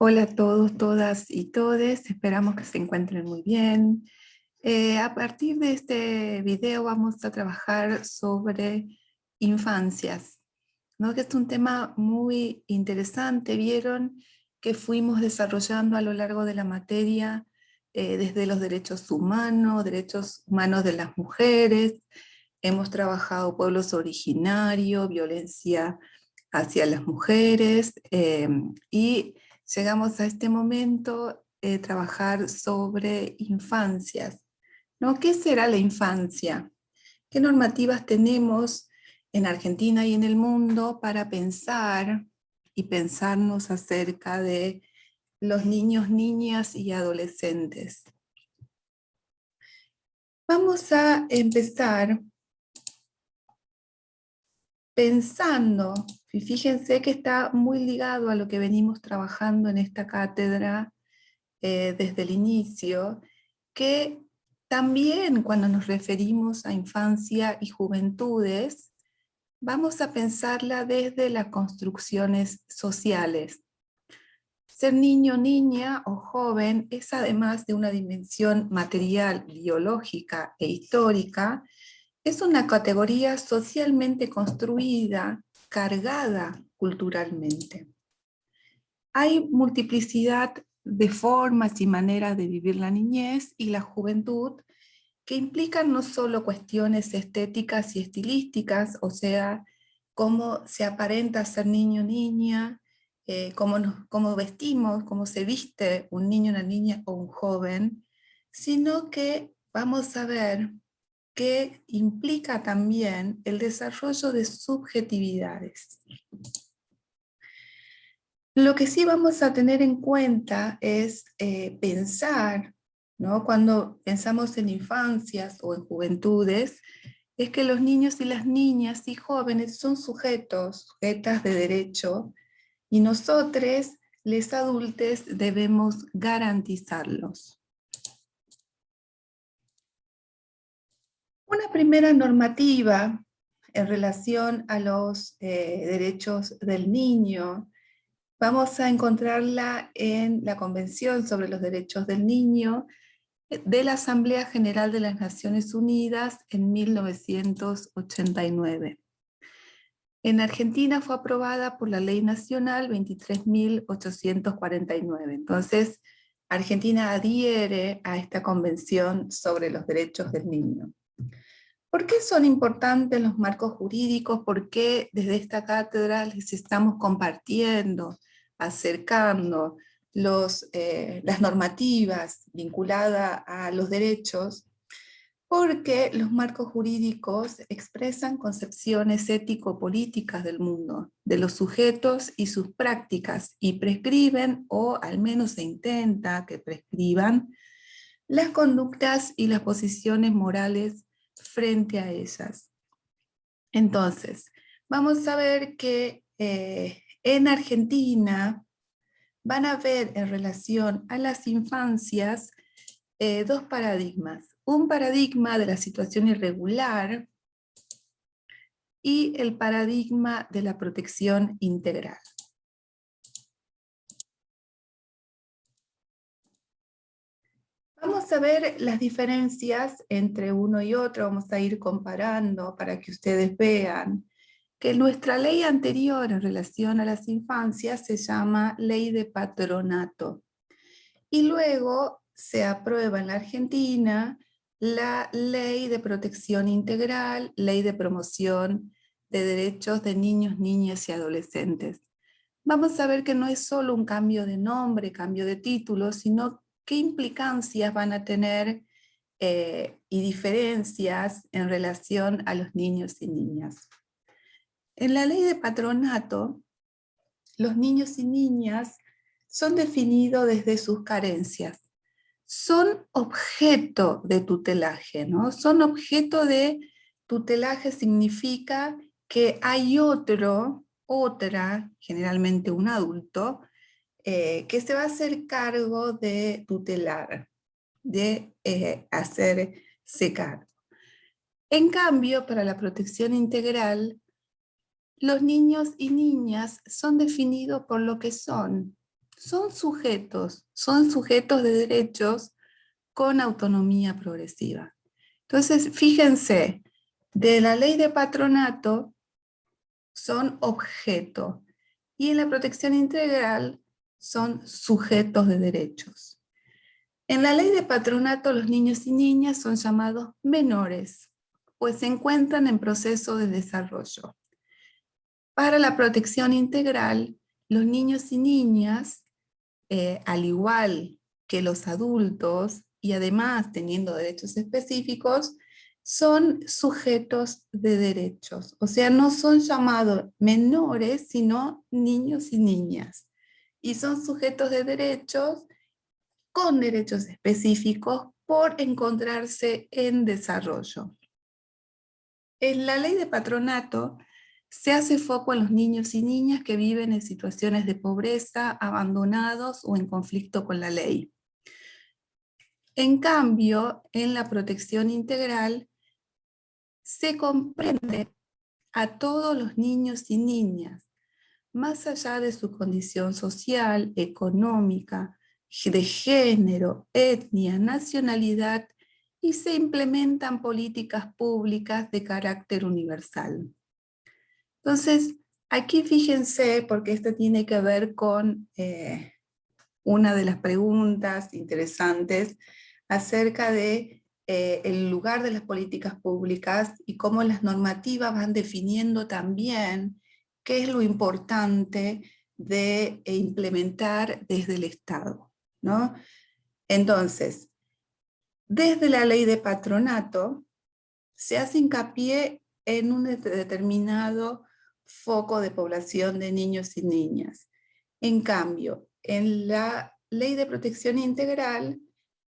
Hola a todos, todas y todes, esperamos que se encuentren muy bien. A partir de este video vamos a trabajar sobre infancias, ¿no? Que es un tema muy interesante. Vieron que fuimos desarrollando a lo largo de la materia desde los derechos humanos de las mujeres, hemos trabajado pueblos originarios, violencia hacia las mujeres y llegamos a este momento trabajar sobre infancias, ¿no? ¿Qué será la infancia? ¿Qué normativas tenemos en Argentina y en el mundo para pensar y pensarnos acerca de los niños, niñas y adolescentes? Vamos a empezar pensando, y fíjense que está muy ligado a lo que venimos trabajando en esta cátedra desde el inicio, que también cuando nos referimos a infancia y juventudes, vamos a pensarla desde las construcciones sociales. Ser niño, niña o joven es además de una dimensión material, biológica e histórica, es una categoría socialmente construida, cargada culturalmente. Hay multiplicidad de formas y maneras de vivir la niñez y la juventud que implican no solo cuestiones estéticas y estilísticas, o sea, cómo se aparenta ser niño o niña, cómo vestimos, cómo se viste un niño, una niña o un joven, sino que vamos a ver que implica también el desarrollo de subjetividades. Lo que sí vamos a tener en cuenta es pensar, ¿no? Cuando pensamos en infancias o en juventudes, es que los niños y las niñas y jóvenes son sujetas de derecho, y nosotros, les adultos, debemos garantizarlos. Una primera normativa en relación a los derechos del niño, vamos a encontrarla en la Convención sobre los Derechos del Niño de la Asamblea General de las Naciones Unidas en 1989. En Argentina fue aprobada por la Ley Nacional 23.849. Entonces, Argentina adhiere a esta Convención sobre los Derechos del Niño. ¿Por qué son importantes los marcos jurídicos? ¿Por qué desde esta cátedra les estamos compartiendo, acercando las normativas vinculadas a los derechos? Porque los marcos jurídicos expresan concepciones ético-políticas del mundo, de los sujetos y sus prácticas, y prescriben, o al menos se intenta que prescriban, las conductas y las posiciones morales frente a ellas. Entonces, vamos a ver que en Argentina van a ver en relación a las infancias dos paradigmas. Un paradigma de la situación irregular y el paradigma de la protección integral. Vamos a ver las diferencias entre uno y otro, vamos a ir comparando para que ustedes vean que nuestra ley anterior en relación a las infancias se llama Ley de Patronato. Y luego se aprueba en la Argentina la Ley de Protección Integral, Ley de Promoción de Derechos de Niños, Niñas y Adolescentes. Vamos a ver que no es solo un cambio de nombre, cambio de título, sino qué implicancias van a tener y diferencias en relación a los niños y niñas. En la ley de patronato, los niños y niñas son definidos desde sus carencias. Son objeto de tutelaje, ¿no? Son objeto de tutelaje, significa que hay otra, generalmente un adulto, que se va a hacer cargo de tutelar, de hacerse cargo. En cambio, para la protección integral, los niños y niñas son definidos por lo que son son sujetos de derechos con autonomía progresiva. Entonces, fíjense, de la ley de patronato son objeto y en la protección integral son sujetos de derechos. En la ley de patronato los niños y niñas son llamados menores, pues se encuentran en proceso de desarrollo. Para la protección integral, los niños y niñas, al igual que los adultos, y además teniendo derechos específicos, son sujetos de derechos. O sea, no son llamados menores, sino niños y niñas. Y son sujetos de derechos con derechos específicos por encontrarse en desarrollo. En la ley de patronato se hace foco en los niños y niñas que viven en situaciones de pobreza, abandonados o en conflicto con la ley. En cambio, en la protección integral se comprende a todos los niños y niñas, más allá de su condición social, económica, de género, etnia, nacionalidad, y se implementan políticas públicas de carácter universal. Entonces, aquí fíjense, porque esto tiene que ver con una de las preguntas interesantes acerca de el lugar de las políticas públicas y cómo las normativas van definiendo también qué es lo importante de implementar desde el Estado, ¿no? Entonces, desde la ley de patronato se hace hincapié en un determinado foco de población de niños y niñas. En cambio, en la ley de protección integral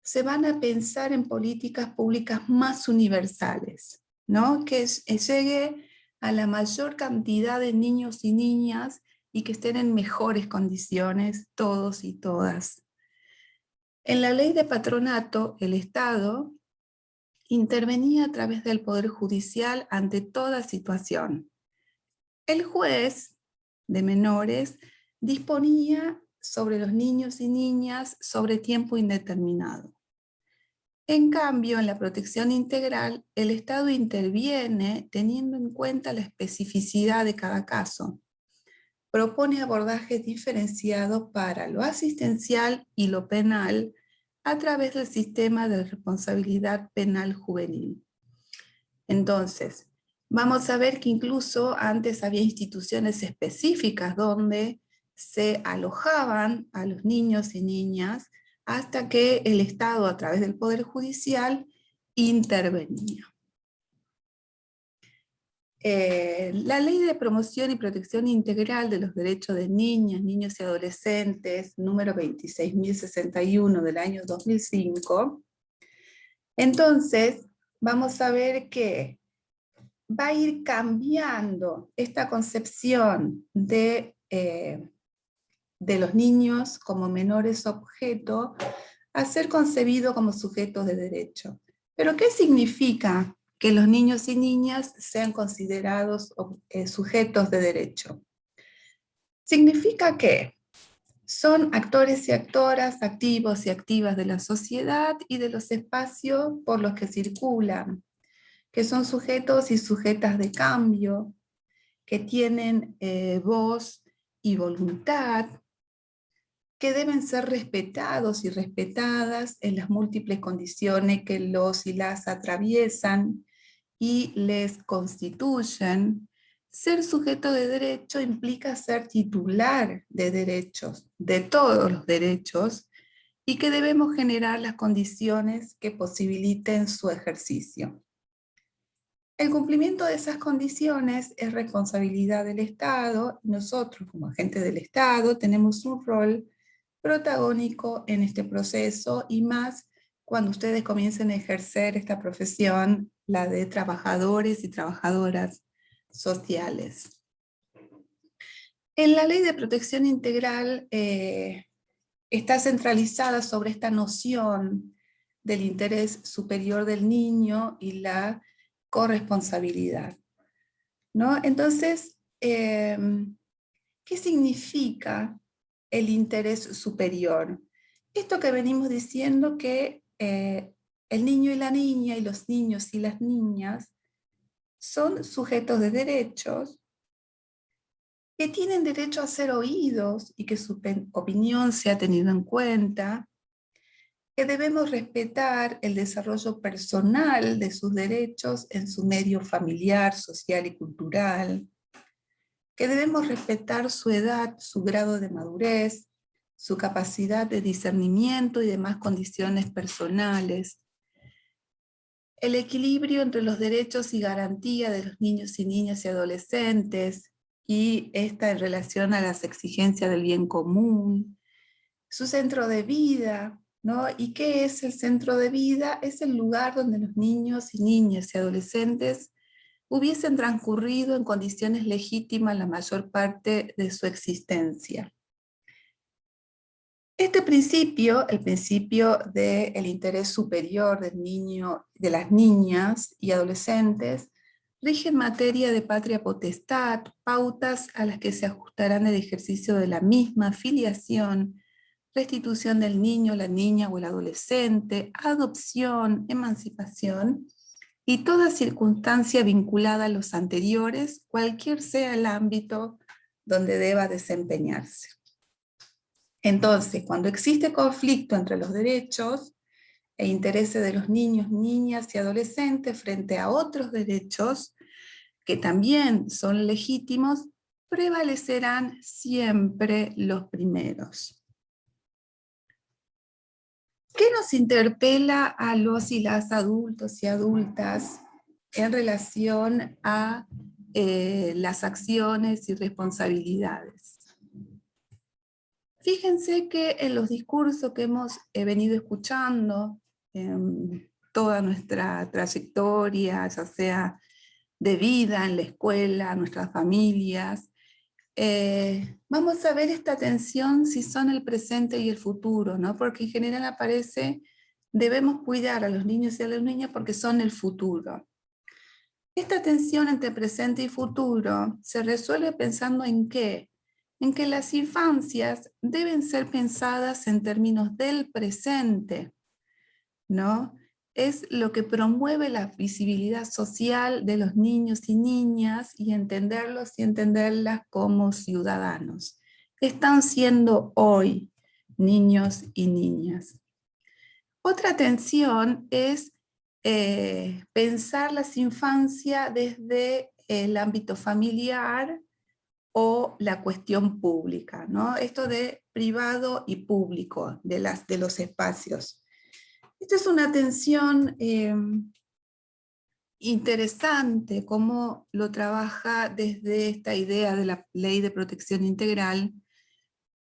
se van a pensar en políticas públicas más universales, ¿no? Que llegue a la mayor cantidad de niños y niñas y que estén en mejores condiciones todos y todas. En la ley de patronato, el Estado intervenía a través del Poder Judicial ante toda situación. El juez de menores disponía sobre los niños y niñas sobre tiempo indeterminado. En cambio, en la protección integral, el Estado interviene teniendo en cuenta la especificidad de cada caso. Propone abordajes diferenciados para lo asistencial y lo penal a través del sistema de responsabilidad penal juvenil. Entonces, vamos a ver que incluso antes había instituciones específicas donde se alojaban a los niños y niñas hasta que el Estado, a través del Poder Judicial, intervenía. La Ley de Promoción y Protección Integral de los Derechos de Niñas, Niños y Adolescentes, número 26.061 del año 2005, entonces vamos a ver que va a ir cambiando esta concepción de los niños como menores objeto a ser concebido como sujetos de derecho. ¿Pero qué significa que los niños y niñas sean considerados sujetos de derecho? Significa que son actores y actoras activos y activas de la sociedad y de los espacios por los que circulan, que son sujetos y sujetas de cambio, que tienen voz y voluntad, que deben ser respetados y respetadas en las múltiples condiciones que los y las atraviesan y les constituyen. Ser sujeto de derecho implica ser titular de derechos, de todos los derechos, y que debemos generar las condiciones que posibiliten su ejercicio. El cumplimiento de esas condiciones es responsabilidad del Estado y nosotros, como agentes del Estado, tenemos un rol protagónico en este proceso y más cuando ustedes comiencen a ejercer esta profesión, la de trabajadores y trabajadoras sociales. En la Ley de Protección Integral está centralizada sobre esta noción del interés superior del niño y la corresponsabilidad, ¿no? Entonces, ¿qué significa el interés superior. Esto que venimos diciendo que el niño y la niña y los niños y las niñas son sujetos de derechos que tienen derecho a ser oídos y que su opinión sea tenida en cuenta, que debemos respetar el desarrollo personal de sus derechos en su medio familiar, social y cultural, que debemos respetar su edad, su grado de madurez, su capacidad de discernimiento y demás condiciones personales, el equilibrio entre los derechos y garantía de los niños y niñas y adolescentes, y esta en relación a las exigencias del bien común, su centro de vida, ¿no? ¿Y qué es el centro de vida? Es el lugar donde los niños y niñas y adolescentes hubiesen transcurrido en condiciones legítimas la mayor parte de su existencia. Este principio, el principio del interés superior del niño, de las niñas y adolescentes, rige en materia de patria potestad, pautas a las que se ajustarán el ejercicio de la misma filiación, restitución del niño, la niña o el adolescente, adopción, emancipación y toda circunstancia vinculada a los anteriores, cualquier sea el ámbito donde deba desempeñarse. Entonces, cuando existe conflicto entre los derechos e intereses de los niños, niñas y adolescentes frente a otros derechos que también son legítimos, prevalecerán siempre los primeros. ¿Qué nos interpela a los y las adultos y adultas en relación a las acciones y responsabilidades? Fíjense que en los discursos que hemos venido escuchando en toda nuestra trayectoria, ya sea de vida, en la escuela, nuestras familias, vamos a ver esta tensión si son el presente y el futuro, ¿no? Porque en general aparece, debemos cuidar a los niños y a las niñas porque son el futuro. Esta tensión entre presente y futuro se resuelve pensando en qué, en que las infancias deben ser pensadas en términos del presente, ¿no? Es lo que promueve la visibilidad social de los niños y niñas y entenderlos y entenderlas como ciudadanos. ¿Qué están siendo hoy niños y niñas? Otra tensión es pensar las infancias desde el ámbito familiar o la cuestión pública, ¿no? Esto de privado y público de los espacios. Esta es una tensión interesante, cómo lo trabaja desde esta idea de la Ley de Protección Integral,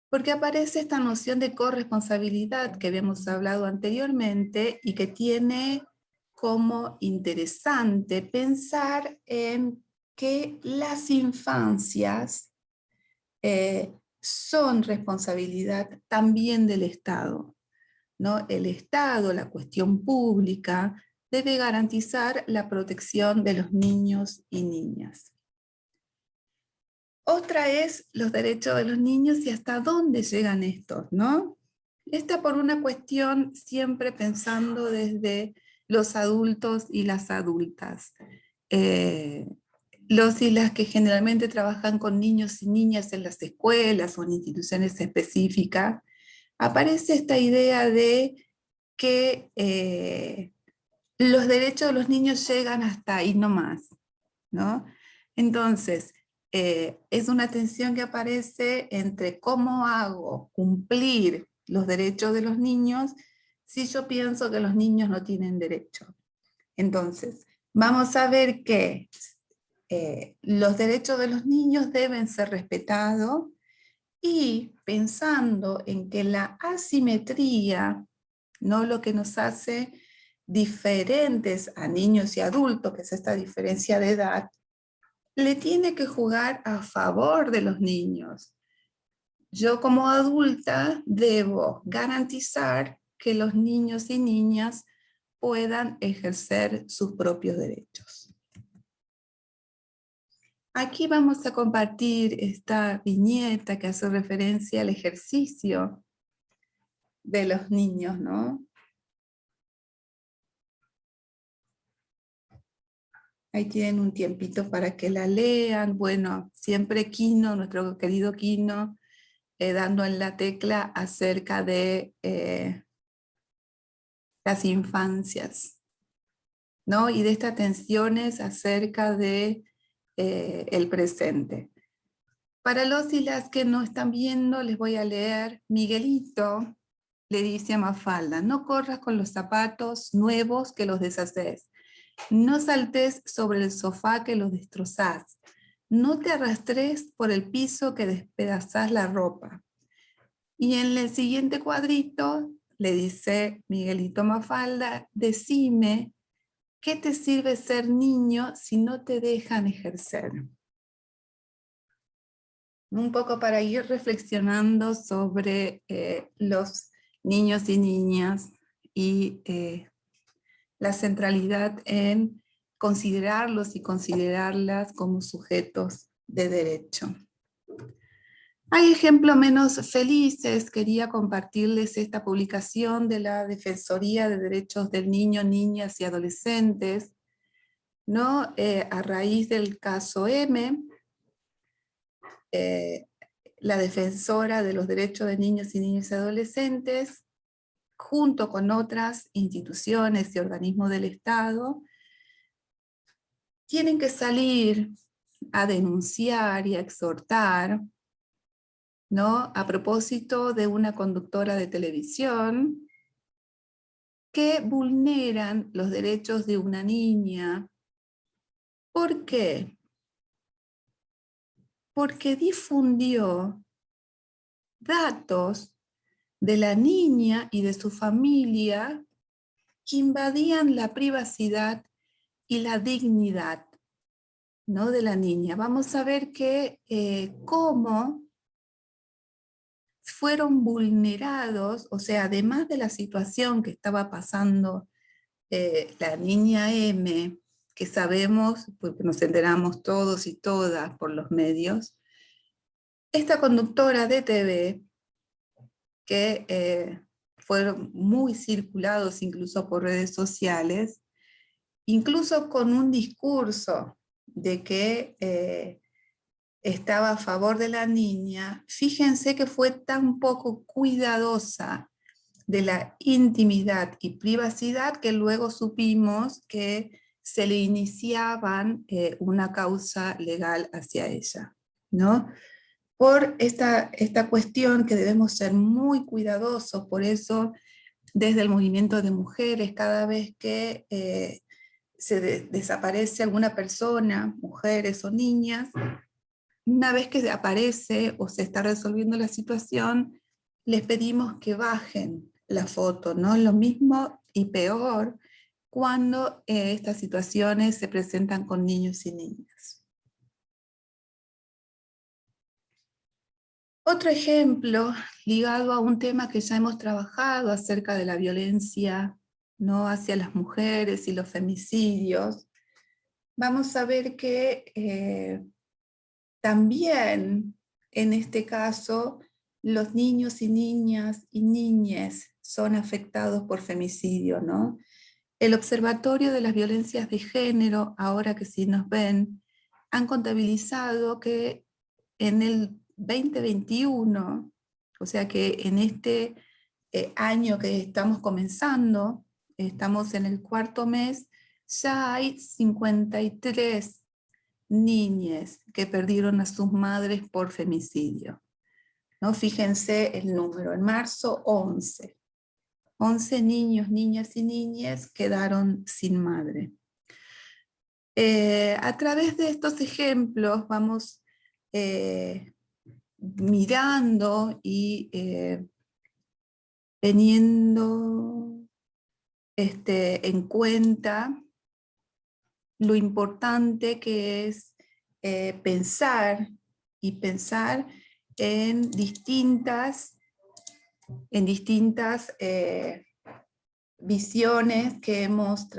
porque aparece esta noción de corresponsabilidad que habíamos hablado anteriormente y que tiene como interesante pensar en que las infancias son responsabilidad también del Estado, ¿no? El Estado, la cuestión pública, debe garantizar la protección de los niños y niñas. Otra es los derechos de los niños y hasta dónde llegan estos, ¿no? Esta por una cuestión siempre pensando desde los adultos y las adultas. Los y las que generalmente trabajan con niños y niñas en las escuelas o en instituciones específicas, aparece esta idea de que los derechos de los niños llegan hasta ahí nomás, ¿no? Entonces, es una tensión que aparece entre cómo hago cumplir los derechos de los niños si yo pienso que los niños no tienen derecho. Entonces, vamos a ver que los derechos de los niños deben ser respetados y pensando en que la asimetría, ¿no? Lo que nos hace diferentes a niños y adultos, que es esta diferencia de edad, le tiene que jugar a favor de los niños. Yo como adulta debo garantizar que los niños y niñas puedan ejercer sus propios derechos. Aquí vamos a compartir esta viñeta que hace referencia al ejercicio de los niños, ¿no? Ahí tienen un tiempito para que la lean. Bueno, siempre Quino, nuestro querido Quino, dando en la tecla acerca de las infancias, ¿no? Y de estas tensiones acerca de el presente. Para los y las que no están viendo, les voy a leer. Miguelito le dice a Mafalda: no corras con los zapatos nuevos que los deshaces. No saltes sobre el sofá que los destrozás. No te arrastres por el piso que despedazás la ropa. Y en el siguiente cuadrito le dice Miguelito a Mafalda: decime, ¿qué te sirve ser niño si no te dejan ejercer? Un poco para ir reflexionando sobre los niños y niñas y la centralidad en considerarlos y considerarlas como sujetos de derecho. Hay ejemplos menos felices. Quería compartirles esta publicación de la Defensoría de Derechos del Niño, Niñas y Adolescentes, ¿no? A raíz del caso M, la defensora de los derechos de niños y niñas y adolescentes, junto con otras instituciones y organismos del Estado, tienen que salir a denunciar y a exhortar, ¿no? A propósito de una conductora de televisión que vulneran los derechos de una niña. ¿Por qué? Porque difundió datos de la niña y de su familia que invadían la privacidad y la dignidad, ¿no?, de la niña. Vamos a ver cómo fueron vulnerados, o sea, además de la situación que estaba pasando la niña M, que sabemos, porque nos enteramos todos y todas por los medios, esta conductora de TV, que fueron muy circulados incluso por redes sociales, incluso con un discurso de que estaba a favor de la niña. Fíjense que fue tan poco cuidadosa de la intimidad y privacidad que luego supimos que se le iniciaban una causa legal hacia ella, ¿no? Por esta cuestión que debemos ser muy cuidadosos. Por eso desde el movimiento de mujeres, cada vez que desaparece alguna persona, mujeres o niñas, una vez que aparece o se está resolviendo la situación, les pedimos que bajen la foto, ¿no? Lo mismo y peor cuando estas situaciones se presentan con niños y niñas. Otro ejemplo ligado a un tema que ya hemos trabajado acerca de la violencia, ¿no?, hacia las mujeres y los femicidios. Vamos a ver que también en este caso los niños y niñas y niñes son afectados por femicidio, ¿no? El Observatorio de las Violencias de Género, ahora que sí nos ven, han contabilizado que en el 2021, o sea que en este año que estamos comenzando, estamos en el cuarto mes, ya hay 53 niñas que perdieron a sus madres por femicidio, ¿no? Fíjense el número, en marzo 11 niños, niñas y niñas quedaron sin madre. A través de estos ejemplos vamos mirando y teniendo en cuenta lo importante que es pensar en distintas visiones que hemos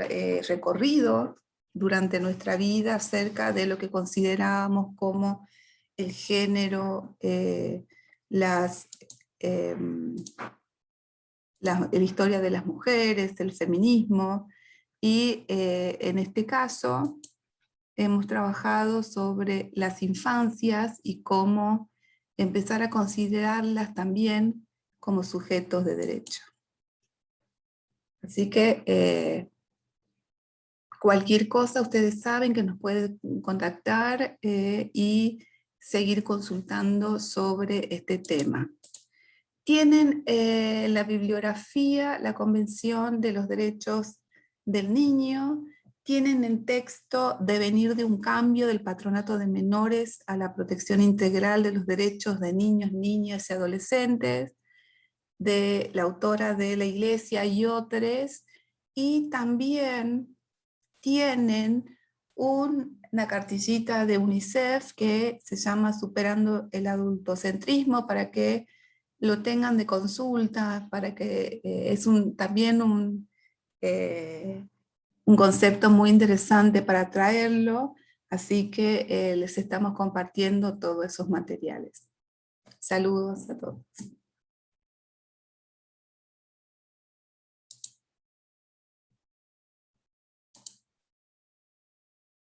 recorrido, durante nuestra vida acerca de lo que considerábamos como el género, la historia de las mujeres, el feminismo, y en este caso hemos trabajado sobre las infancias y cómo empezar a considerarlas también como sujetos de derecho. Así que cualquier cosa, ustedes saben que nos pueden contactar y seguir consultando sobre este tema. Tienen la bibliografía, la Convención de los Derechos del Niño, tienen el texto Devenir de un cambio del Patronato de Menores a la protección integral de los derechos de niños, niñas y adolescentes, de la autora de la Iglesia y otros, y también tienen una cartillita de UNICEF que se llama Superando el adultocentrismo, para que lo tengan de consulta, para que es también un concepto muy interesante para traerlo, así que les estamos compartiendo todos esos materiales. Saludos a todos.